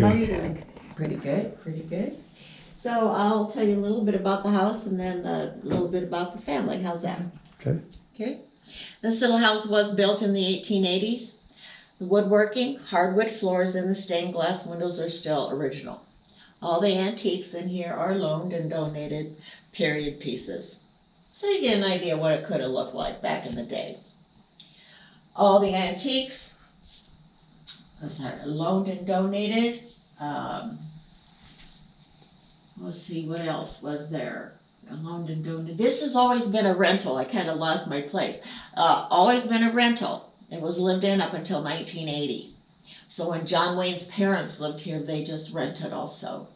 How are you doing? Pretty good, pretty good. So I'll tell you a little bit about the house and then a little bit about the family. How's that? Okay. Okay. This little house was built in the 1880s. The woodworking, hardwood floors, and the stained glass windows are still original. All the antiques in here are loaned and donated period pieces. So you get an idea what it could have looked like back in the day. All the antiques loaned and donated. Let's see, what else was there? Loaned and donated. This has always been a rental. I kind of lost my place. Always been a rental. It was lived in up until 1980. So when John Wayne's parents lived here, they just rented also.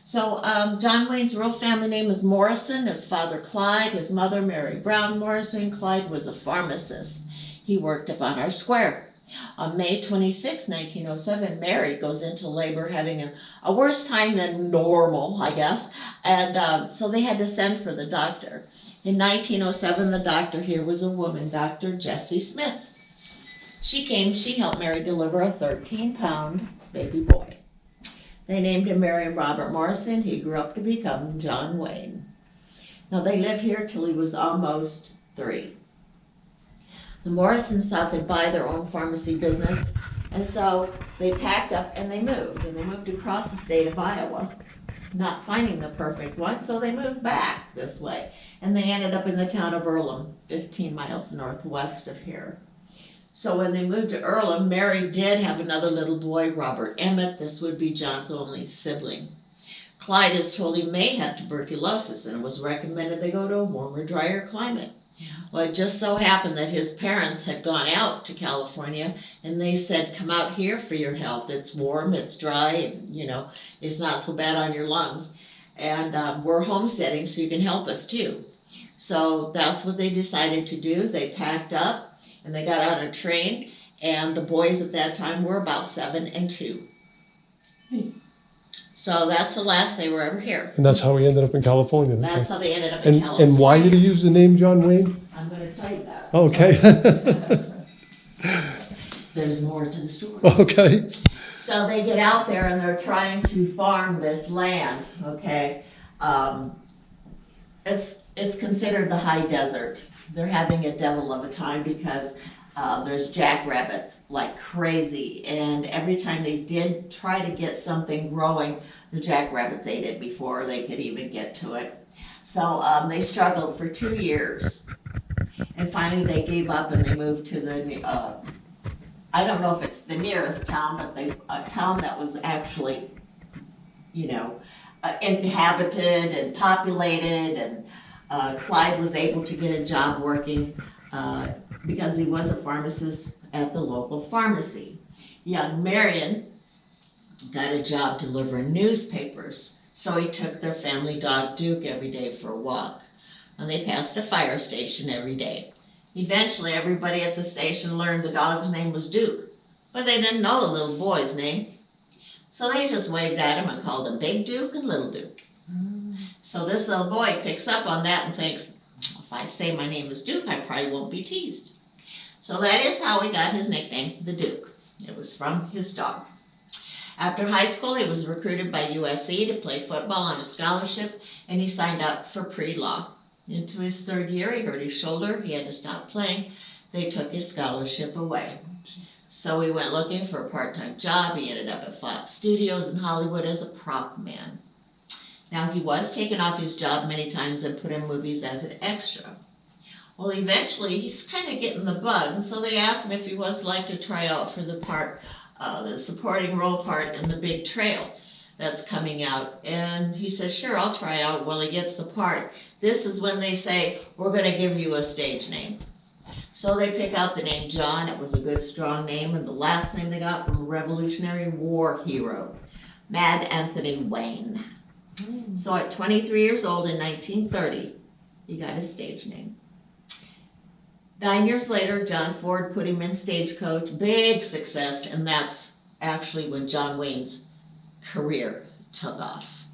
So John Wayne's real family name is Morrison. His father Clyde, his mother Mary Brown Morrison. Clyde was a pharmacist. He worked up on our square. On May 26, 1907, Mary goes into labor having a worse time than normal, I guess. And so they had to send for the doctor. In 1907, the doctor here was a woman, Dr. Jessie Smith. She helped Mary deliver a 13-pound baby boy. They named him Mary and Robert Morrison. He grew up to become John Wayne. Now they lived here till he was almost 3. The Morrisons thought they'd buy their own pharmacy business, and so they packed up and they moved across the state of Iowa, not finding the perfect one, so they moved back this way, and they ended up in the town of Earlham, 15 miles northwest of here. So when they moved to Earlham, Mary did have another little boy, Robert Emmett. This would be John's only sibling. Clyde is told he may have tuberculosis, and it was recommended they go to a warmer, drier climate. Well, it just so happened that his parents had gone out to California, and they said, come out here for your health. It's warm, it's dry, and it's not so bad on your lungs. And we're homesteading, so you can help us too. So that's what they decided to do. They packed up, and they got on a train, and the boys at that time were about 7 and 2. So that's the last they were ever here. And that's how he ended up in California. That's how they ended up in California. And why did he use the name John Wayne? I'm going to tell you that. Okay. There's more to the story. Okay. So they get out there and they're trying to farm this land, okay? It's considered the high desert. They're having a devil of a time because there's jackrabbits like crazy, and every time they did try to get something growing, the jackrabbits ate it before they could even get to it. So they struggled for 2 years, and finally they gave up and they moved to the, I don't know if it's the nearest town, but a town that was actually, inhabited and populated, and Clyde was able to get a job working because he was a pharmacist at the local pharmacy. Young Marion got a job delivering newspapers, so he took their family dog Duke every day for a walk. And they passed a fire station every day. Eventually, everybody at the station learned the dog's name was Duke, but they didn't know the little boy's name. So they just waved at him and called him Big Duke and Little Duke. So this little boy picks up on that and thinks, if I say my name is Duke, I probably won't be teased. So that is how he got his nickname, the Duke. It was from his dog. After high school, he was recruited by USC to play football on a scholarship, and he signed up for pre-law. Into his 3rd year, he hurt his shoulder. He had to stop playing. They took his scholarship away. So he went looking for a part-time job. He ended up at Fox Studios in Hollywood as a prop man. Now, he was taken off his job many times and put in movies as an extra. Well, eventually, he's kind of getting the bug, and so they asked him if he was like to try out for the part, the supporting role part in The Big Trail. that's coming out. And he says, sure, I'll try out. Well, he gets the part. This is when they say, we're gonna give you a stage name. So they pick out the name John. It was a good, strong name, and the last name they got from a Revolutionary War hero, Mad Anthony Wayne. So at 23 years old in 1930, he got his stage name. 9 years later, John Ford put him in Stagecoach, big success, and that's actually when John Wayne's career took off.